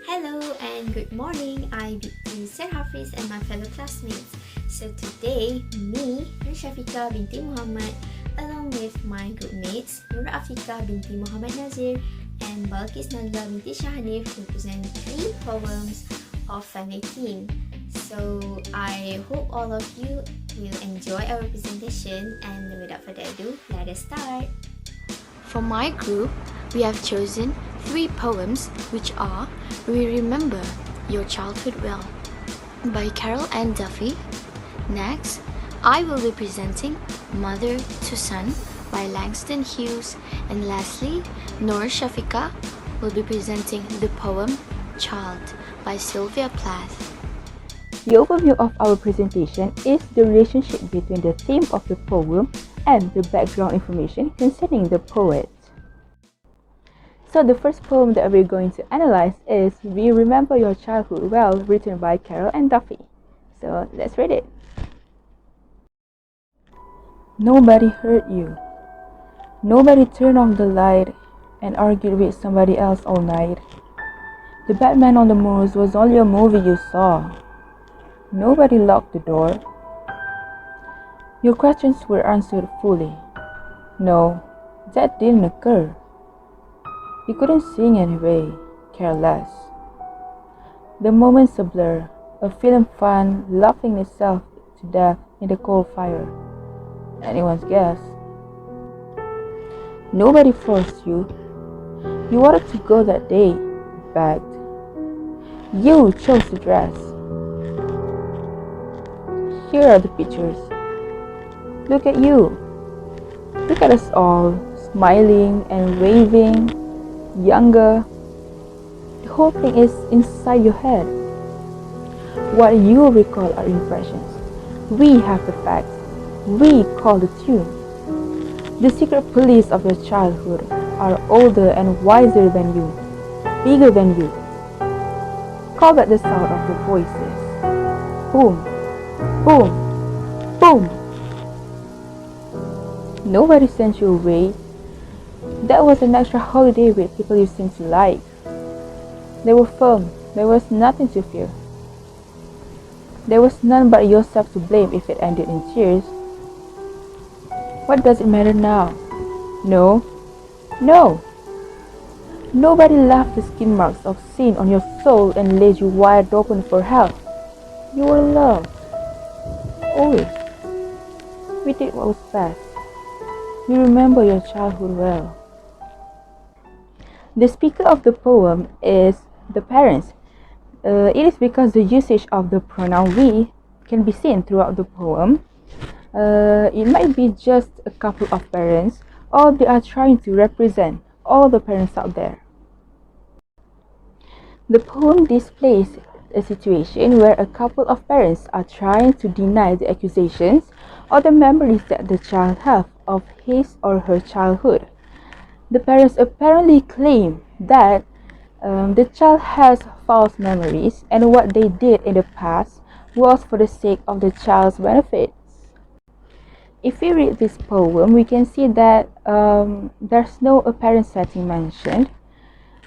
Hello and good morning. I binti Sir Hafiz and my fellow classmates. So today, me, Shafika binti Muhammad, along with my group mates, Nura Afika binti Muhammad Nazir and Balkis Nagla binti Shahanif will present 3 poems of family theme. So I hope all of you will enjoy our presentation, and without further ado, let us start. For my group, we have chosen 3 poems, which are We Remember Your Childhood Well by Carol and Duffy. Next, I will be presenting Mother to Son by Langston Hughes. And lastly, Noor Shafika will be presenting the poem Child by Sylvia Plath. The overview of our presentation is the relationship between the theme of the poem and the background information concerning the poet. So the first poem that we're going to analyze is We Remember Your Childhood Well, written by Carol and Duffy. So let's read it. Nobody hurt you. Nobody turned off the light and argued with somebody else all night. The Batman on the Moors was only a movie you saw. Nobody locked the door. Your questions were answered fully. No, that didn't occur. You couldn't sing anyway, careless. The moment's a blur, a film fun laughing itself to death in the coal fire. Anyone's guess. Nobody forced you. You wanted to go that day, begged. You chose the dress. Here are the pictures. Look at you. Look at us all, smiling and waving, younger. The whole thing is inside your head. What you recall are impressions. We have the facts. We call the tune. The secret police of your childhood are older and wiser than you, bigger than you. Call back the sound of the voices. Boom, boom, boom. Nobody sent you away. That was an extra holiday with people you seemed to like. They were firm. There was nothing to fear. There was none but yourself to blame if it ended in tears. What does it matter now? No. No. Nobody left the skin marks of sin on your soul and laid you wide open for hell. You were loved. Always. We did what was best. We remember your childhood well. The speaker of the poem is the parents. It is because the usage of the pronoun we can be seen throughout the poem. It might be just a couple of parents, or they are trying to represent all the parents out there. The poem displays a situation where a couple of parents are trying to deny the accusations or the memories that the child has of his or her childhood. The parents apparently claim that the child has false memories and what they did in the past was for the sake of the child's benefits. If we read this poem, we can see that there's no apparent setting mentioned,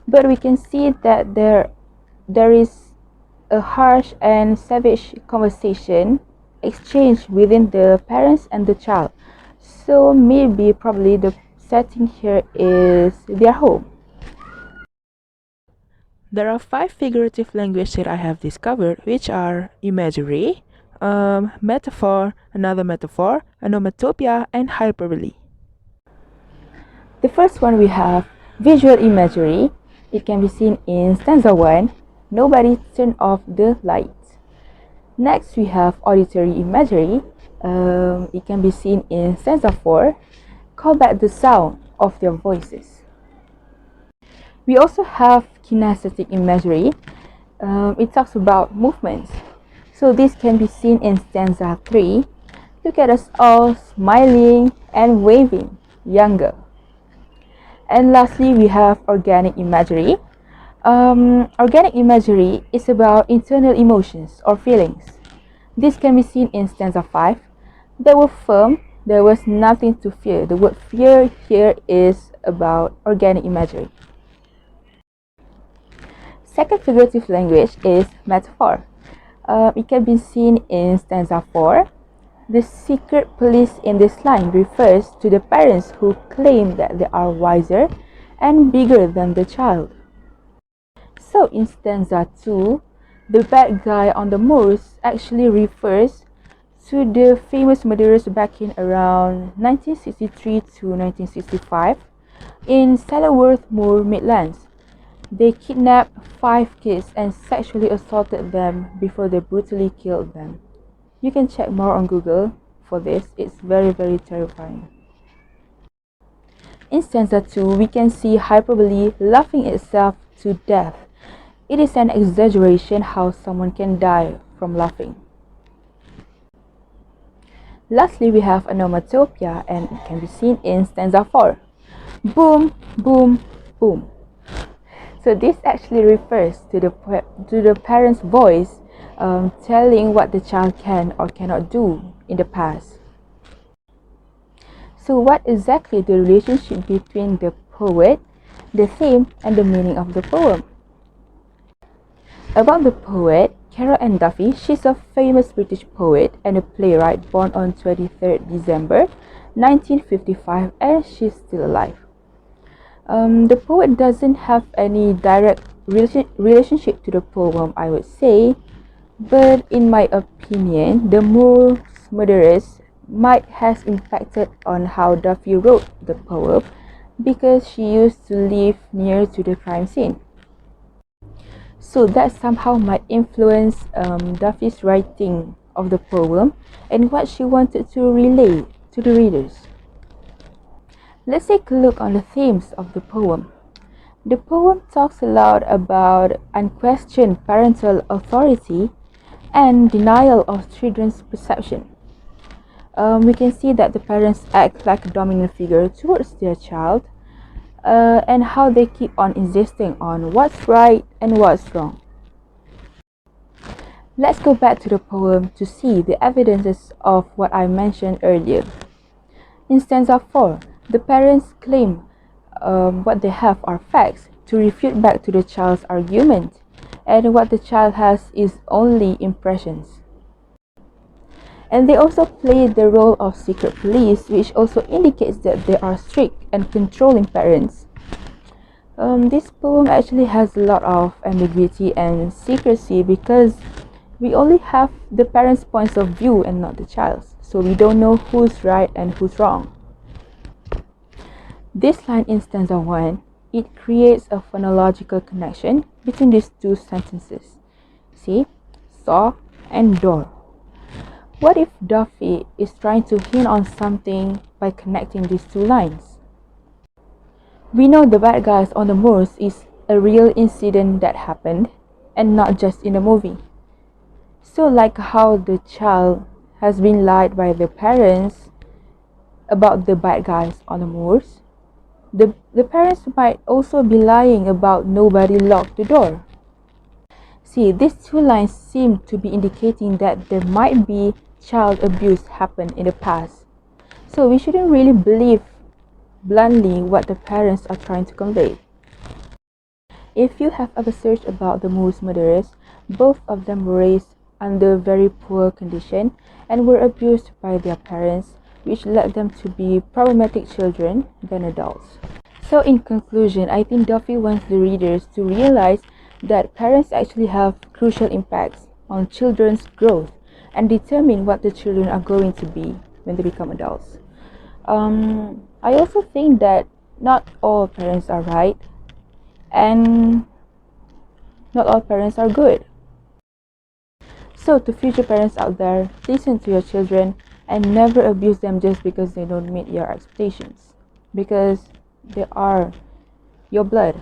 but we can see that there is a harsh and savage conversation exchanged within the parents and the child. So maybe probably the setting here is their home. There are 5 figurative languages that I have discovered, which are imagery, metaphor, another metaphor, onomatopoeia, and hyperbole. The first one we have visual imagery. It can be seen in stanza 1, Nobody turned off the lights. Next we have auditory imagery. It can be seen in stanza 4, Call back the sound of their voices. We also have kinesthetic imagery. It talks about movements. So this can be seen in stanza 3. Look at us all smiling and waving, younger. And lastly, we have organic imagery. Organic imagery is about internal emotions or feelings. This can be seen in stanza 5. They were firm. There was nothing to fear. The word fear here is about organic imagery. second figurative language is metaphor. It can be seen in stanza 4. The secret police in this line refers to the parents who claim that they are wiser and bigger than the child. So in stanza 2, the bad guy on the moors actually refers to the famous murderers back in around 1963 to 1965 in Saddleworth Moor, Midlands. They kidnapped 5 kids and sexually assaulted them before they brutally killed them. You can check more on Google for this. It's very, very terrifying. In stanza 2, we can see hyperbole laughing itself to death. It is an exaggeration how someone can die from laughing. Lastly, we have onomatopoeia, and it can be seen in stanza 4. Boom, boom, boom. So this actually refers to the parent's voice telling what the child can or cannot do in the past. So what exactly the relationship between the poet, the theme, and the meaning of the poem? About the poet, Carol Ann Duffy, she's a famous British poet and a playwright born on 23rd December 1955, and she's still alive. The poet doesn't have any direct relationship to the poem, I would say, but in my opinion, the Moor's murderers might have impacted on how Duffy wrote the poem because she used to live near to the crime scene. So that somehow might influence Duffy's writing of the poem and what she wanted to relay to the readers. Let's take a look on the themes of the poem. The poem talks a lot about unquestioned parental authority and denial of children's perception. We can see that the parents act like a dominant figure towards their child and how they keep on insisting on what's right and what's wrong. Let's go back to the poem to see the evidences of what I mentioned earlier. In stanza 4, the parents claim what they have are facts to refute back to the child's argument, and what the child has is only impressions. And they also play the role of secret police, which also indicates that they are strict and controlling parents. This poem actually has a lot of ambiguity and secrecy because we only have the parents' points of view and not the child's, so we don't know who's right and who's wrong. This line in stanza 1, it creates a phonological connection between these two sentences. See? Saw and door. What if Duffy is trying to hint on something by connecting these two lines? We know the bad guys on the moors is a real incident that happened and not just in the movie. So like how the child has been lied by the parents about the bad guys on the moors, the parents might also be lying about nobody locked the door. See, these two lines seem to be indicating that there might be child abuse happened in the past. So we shouldn't really believe bluntly what the parents are trying to convey. If you have ever searched about the Moor's murderers, both of them were raised under very poor condition and were abused by their parents, which led them to be problematic children than adults. So in conclusion, I think Duffy wants the readers to realize that parents actually have crucial impacts on children's growth and determine what the children are going to be when they become adults. I also think that not all parents are right and not all parents are good. So to future parents out there, listen to your children and never abuse them just because they don't meet your expectations, because they are your blood.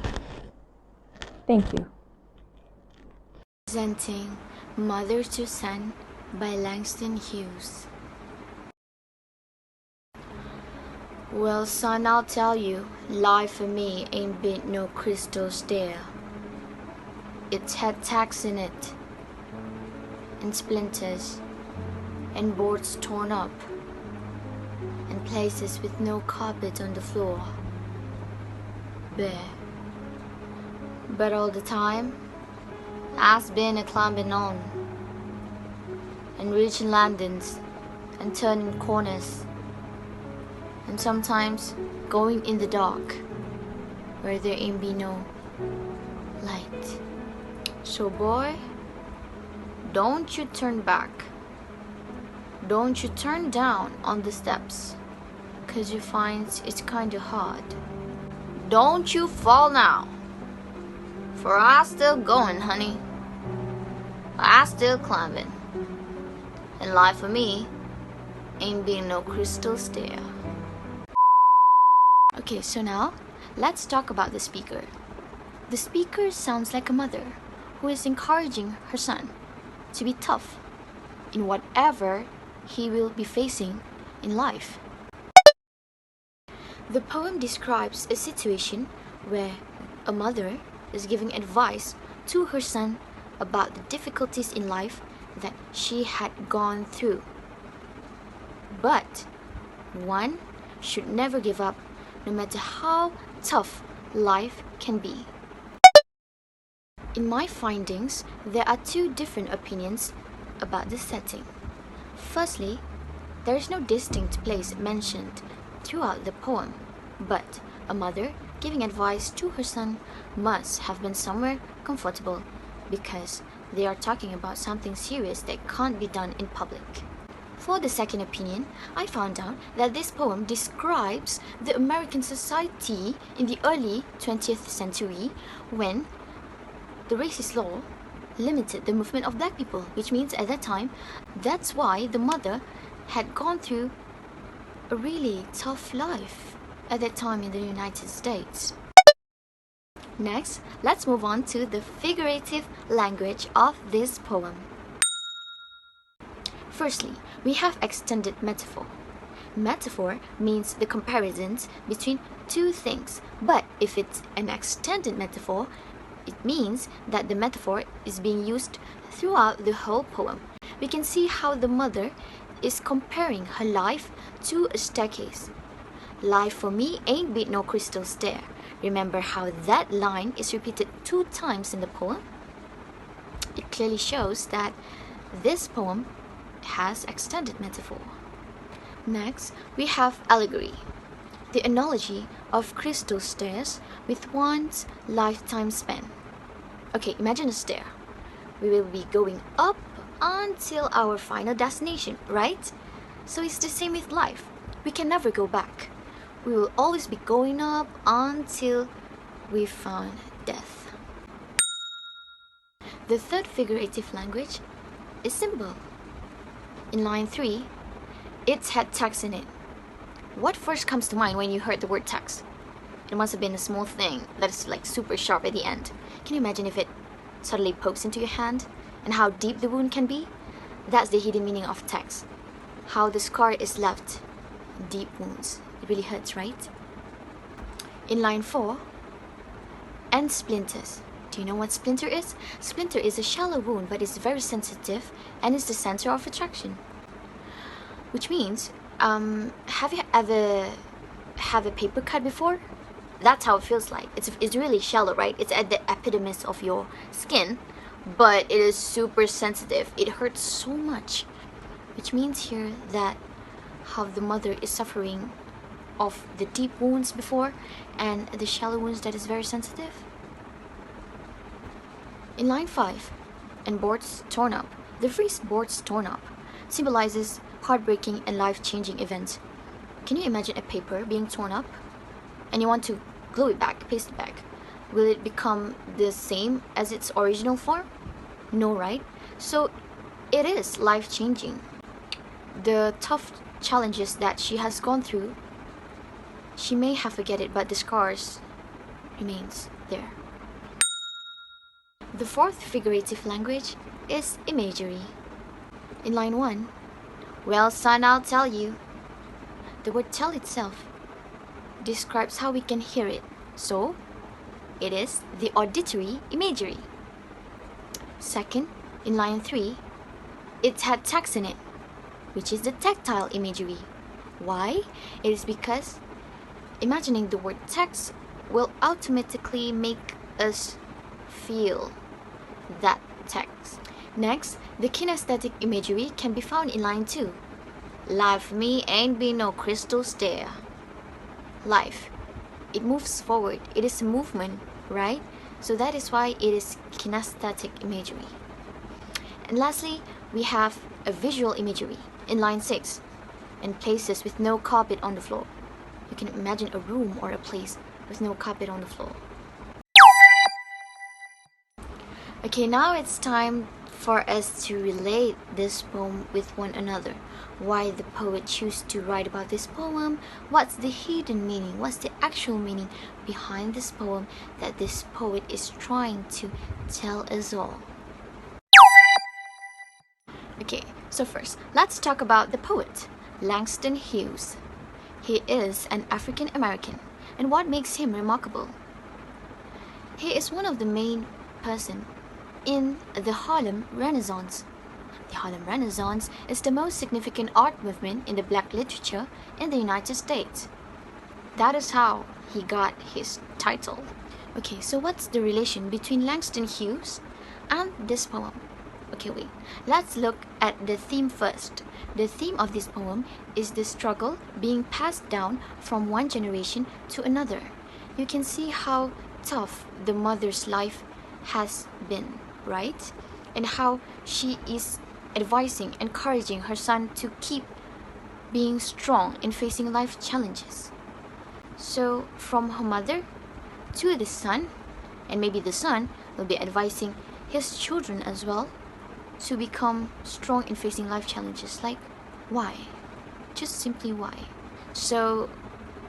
Thank you. Presenting Mother to Son by Langston Hughes. Well, son, I'll tell you, life for me ain't been no crystal stair. It's had tacks in it, and splinters, and boards torn up, and places with no carpet on the floor. Bare. But all the time, has been a climbing on and reaching landings and turning corners and sometimes going in the dark where there ain't be no light. So boy, don't you turn back. Don't you turn down on the steps, 'cause you find it's kinda hard. Don't you fall now, for I still going, honey. I still climbing. And life for me ain't been no crystal stair. Okay, so now let's talk about the speaker. The speaker sounds like a mother who is encouraging her son to be tough in whatever he will be facing in life. The poem describes a situation where a mother is giving advice to her son about the difficulties in life that she had gone through. But one should never give up, no matter how tough life can be. In my findings, there are two different opinions about the setting. Firstly, there is no distinct place mentioned throughout the poem, but a mother giving advice to her son must have been somewhere comfortable because they are talking about something serious that can't be done in public. For the second opinion, I found out that this poem describes the American society in the early 20th century when the racist law limited the movement of black people, which means at that time, that's why the mother had gone through a really tough life at that time in the United States. Next, let's move on to the figurative language of this poem. Firstly, we have extended metaphor. Metaphor means the comparisons between two things, but if it's an extended metaphor, it means that the metaphor is being used throughout the whole poem. We can see how the mother is comparing her life to a staircase. Life for me ain't been no crystal stair. Remember how that line is repeated 2 times in the poem? It clearly shows that this poem has extended metaphor. Next, we have allegory, the analogy of crystal stairs with one's lifetime span. Okay, imagine a stair. We will be going up until our final destination, right? So it's the same with life. We can never go back. We will always be going up until we found death. The third figurative language is symbol. In line 3, it's had text in it. What first comes to mind when you heard the word text? It must have been a small thing that is like super sharp at the end. Can you imagine if it suddenly pokes into your hand and how deep the wound can be? That's the hidden meaning of text. How the scar is left. Deep wounds. It really hurts, right? In line 4, and splinters. Do you know what splinter is? Splinter is a shallow wound but it's very sensitive and is the center of attraction. Which means, have you ever have a paper cut before? That's how it feels like. It's really shallow, right? It's at the epidermis of your skin, but it is super sensitive. It hurts so much. Which means here that how the mother is suffering of the deep wounds before and the shallow wounds that is very sensitive. In line 5, and boards torn up. The phrase boards torn up symbolizes heartbreaking and life-changing events. Can you imagine a paper being torn up and you want to glue it back, paste it back? Will it become the same as its original form? No, right? So it is life-changing. The tough challenges that she has gone through, she may have forget it, but the scars remains there. The fourth figurative language is imagery. In line 1, well son, I'll tell you. The word tell itself describes how we can hear it. So, it is the auditory imagery. Second, in line 3, it had text in it, which is the tactile imagery. Why? It is because imagining the word text will automatically make us feel that text. Next, the kinesthetic imagery can be found in line 2. Life for me ain't been no crystal stair. Life. It moves forward. It is a movement, right? So that is why it is kinesthetic imagery. And lastly, we have a visual imagery in line 6 and places with no carpet on the floor. You can imagine a room or a place with no carpet on the floor. Okay, now it's time for us to relate this poem with one another. Why the poet chose to write about this poem, what's the hidden meaning, what's the actual meaning behind this poem that this poet is trying to tell us all. Okay, so first, let's talk about the poet, Langston Hughes. He is an African American, and what makes him remarkable? He is one of the main person in the Harlem Renaissance. The Harlem Renaissance is the most significant art movement in the black literature in the United States. That is how he got his title. Okay, so what's the relation between Langston Hughes and this poem? Okay, wait. Let's look at the theme first. The theme of this poem is the struggle being passed down from one generation to another. You can see how tough the mother's life has been, right? And how she is advising, encouraging her son to keep being strong in facing life challenges. So from her mother to the son, and maybe the son will be advising his children as well to become strong in facing life challenges. Like, why? Just simply why? So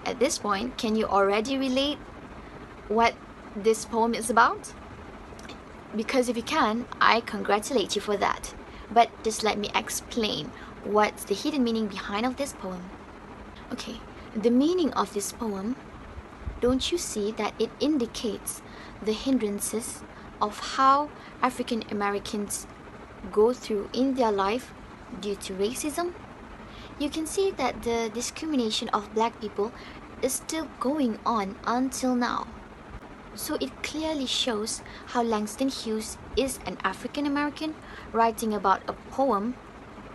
at this point, can you already relate what this poem is about? Because if you can, I congratulate you for that. But just let me explain what's the hidden meaning behind of this poem. Okay, the meaning of this poem, don't you see that it indicates the hindrances of how African Americans go through in their life due to racism? You can see that the discrimination of black people is still going on until now. So it clearly shows how Langston Hughes is an African American writing about a poem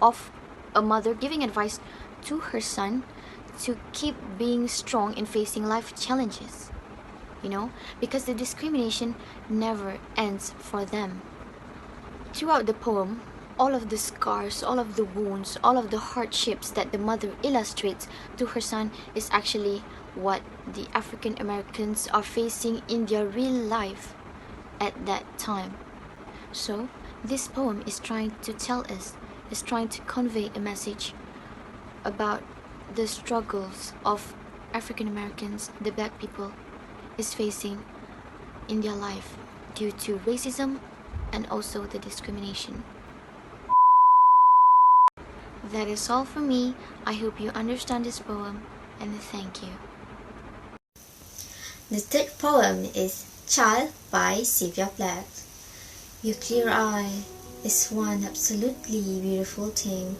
of a mother giving advice to her son to keep being strong in facing life challenges. You know, because the discrimination never ends for them. Throughout the poem, all of the scars, all of the wounds, all of the hardships that the mother illustrates to her son is actually what the African Americans are facing in their real life at that time. So, this poem is trying to tell us, is trying to convey a message about the struggles of African Americans, the black people, is facing in their life due to racism and also the discrimination. That is all for me. I hope you understand this poem, and thank you. The third poem is Child by Sylvia Plath. Your clear eye is one absolutely beautiful thing.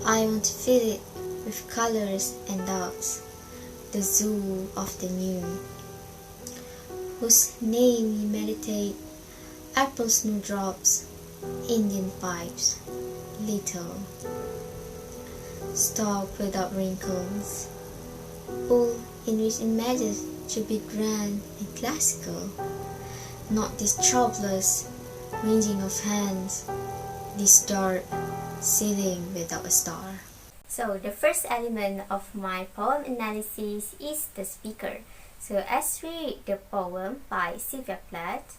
I want to fill it with colors and doubts, the zoo of the new, whose name you meditate, April snowdrops, Indian pipes, little, stalk without wrinkles, all in which images should be grand and classical, not this troublous ranging of hands, this dark ceiling without a star. So the first element of my poem analysis is the speaker. So as we read the poem by Sylvia Plath,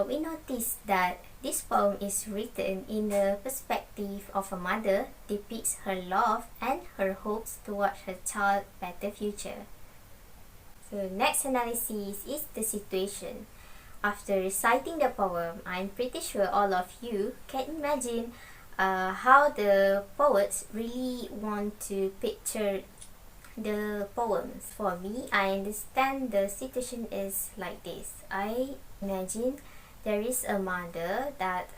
we notice that this poem is written in the perspective of a mother, depicts her love and her hopes towards her child's better future. So next analysis is the situation. After reciting the poem, I'm pretty sure all of you can imagine how the poets really want to picture the poems. For me, I understand the situation is like this. I imagine there is a mother that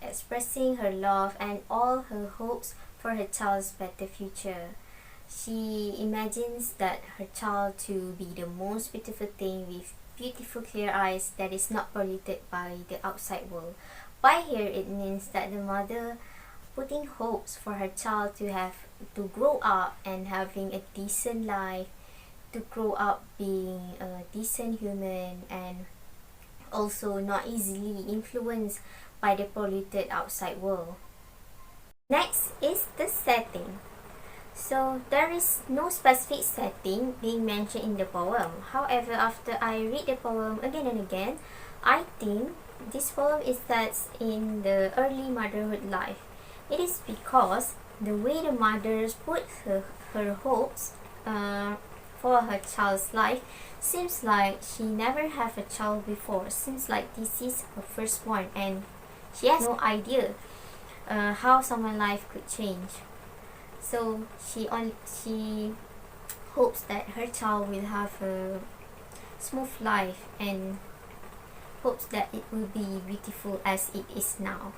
expressing her love and all her hopes for her child's better future. She imagines that her child to be the most beautiful thing with beautiful clear eyes that is not polluted by the outside world. By here, it means that the mother putting hopes for her child to grow up and having a decent life, to grow up being a decent human, and also not easily influenced by the polluted outside world. Next is the setting. So there is no specific setting being mentioned in the poem. However, after I read the poem again and again, I think this poem is set in the early motherhood life. It is because the way the mother put her hopes for her child's life seems like she never had a child before. Seems like this is her first one, and she has no idea how someone's life could change. So she hopes that her child will have a smooth life and hopes that it will be beautiful as it is now.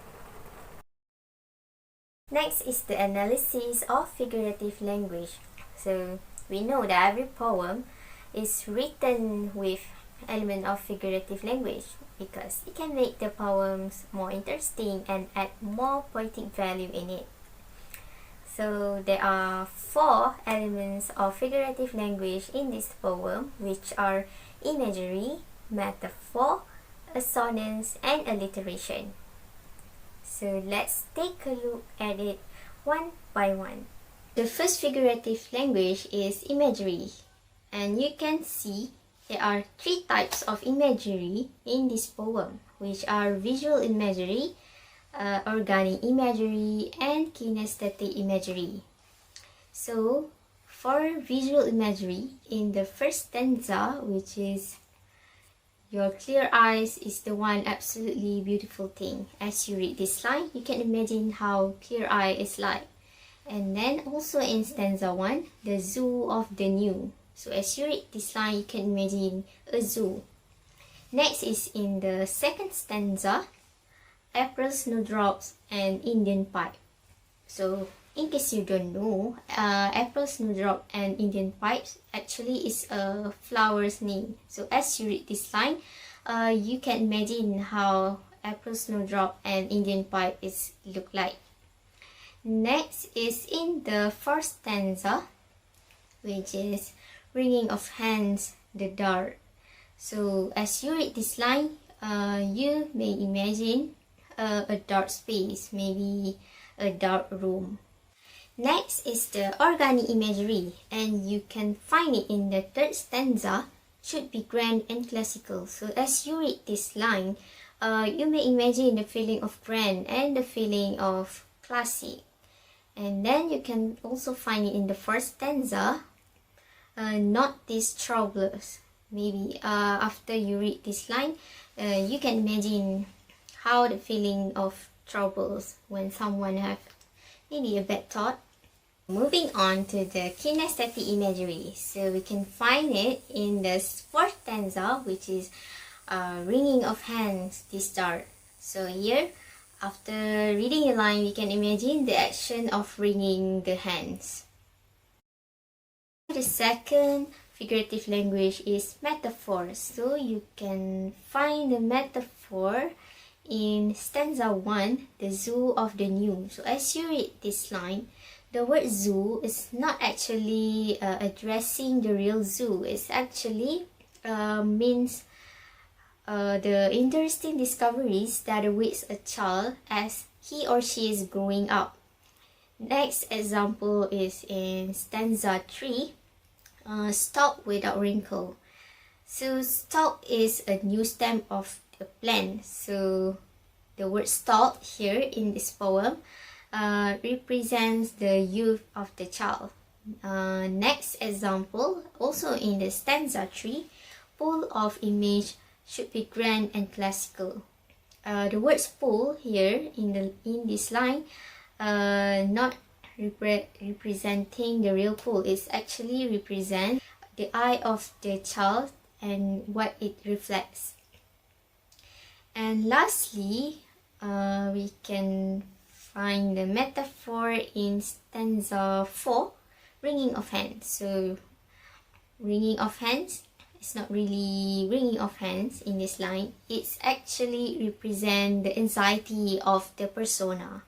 Next is the analysis of figurative language. So we know that every poem is written with element of figurative language because it can make the poems more interesting and add more poetic value in it. So there are 4 elements of figurative language in this poem, which are imagery, metaphor, assonance, and alliteration. So let's take a look at it one by one. The first figurative language is imagery, and you can see there are 3 types of imagery in this poem, which are visual imagery, Origami Imagery, and Kinesthetic Imagery. So for visual imagery, in the first stanza, which is your clear eyes is the one absolutely beautiful thing. As you read this line, you can imagine how clear eye is like. And then also in stanza 1, the zoo of the new. So as you read this line, you can imagine a zoo. Next is in the second stanza, April snowdrops and Indian pipe. So in case you don't know, April snowdrop and Indian pipes actually is a flower's name. So as you read this line, you can imagine how April snowdrop and Indian pipe is look like. Next is in the first stanza, which is wringing of hands, the dark. So as you read this line, you may imagine a dark space, maybe a dark room. Next is the Origami Imagery, and you can find it in the third stanza, should be grand and classical. So as you read this line, you may imagine the feeling of grand and the feeling of classic. And then you can also find it in the first stanza, not these troublers. Maybe after you read this line, you can imagine how the feeling of troubles when someone have maybe a bad thought. Moving on to the kinesthetic imagery. So we can find it in the fourth stanza, which is wringing of hands, this start. So here, after reading the line, we can imagine the action of wringing the hands. The second figurative language is metaphor. So you can find the metaphor in stanza 1, the zoo of the new. So as you read this line, the word zoo is not actually addressing the real zoo. It actually means the interesting discoveries that awaits a child as he or she is growing up. Next example is in stanza 3, stalk without wrinkle. So stalk is a new stem of the plant. So the word stalk here in this poem represents the youth of the child. Next example, also in the stanza 3, pool of image should be grand and classical. The word pool here in this line not representing the real pool. It's actually represent the eye of the child and what it reflects. And lastly, we can find the metaphor in stanza 4, wringing of hands. So wringing of hands it's not really wringing of hands in this line. It's actually represent the anxiety of the persona.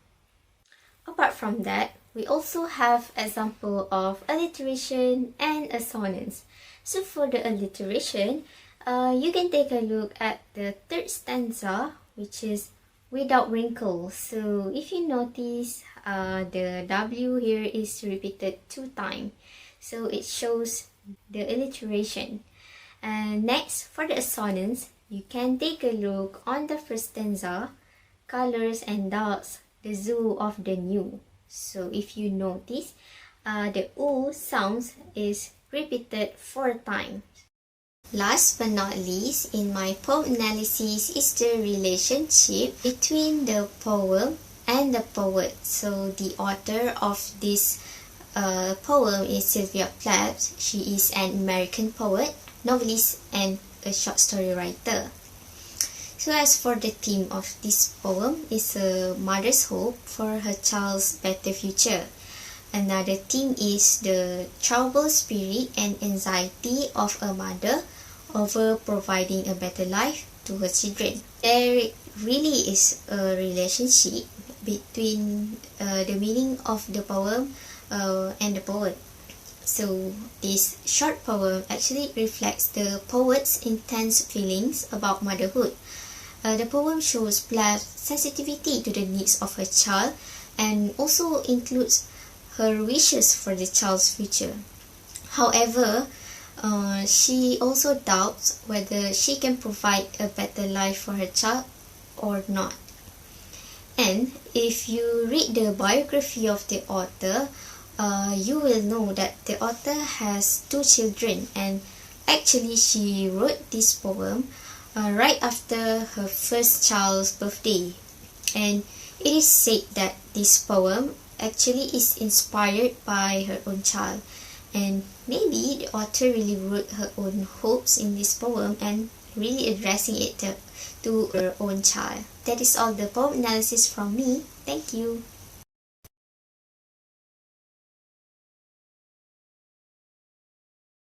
Apart from that, we also have example of alliteration and assonance. So for the alliteration, you can take a look at the third stanza, which is without wrinkles. So if you notice, the W here is repeated 2 times. So it shows the alliteration. And next, for the assonance, you can take a look on the first stanza, colors and dots, the zoo of the new. So if you notice, the U sounds is repeated 4 times. Last but not least, in my poem analysis is the relationship between the poem and the poet. So the author of this poem is Sylvia Plath. She is an American poet, novelist, and a short story writer. So as for the theme of this poem is a mother's hope for her child's better future. Another theme is the troubled spirit and anxiety of a mother over providing a better life to her children. There really is a relationship between the meaning of the poem and the poet. So this short poem actually reflects the poet's intense feelings about motherhood. The poem shows Plath's sensitivity to the needs of her child and also includes her wishes for the child's future. However, she also doubts whether she can provide a better life for her child or not. And if you read the biography of the author, you will know that the author has 2 children, and actually she wrote this poem right after her first child's birthday. And it is said that this poem actually is inspired by her own child, and maybe the author really wrote her own hopes in this poem and really addressing it to her own child. That is all the poem analysis from me. Thank you.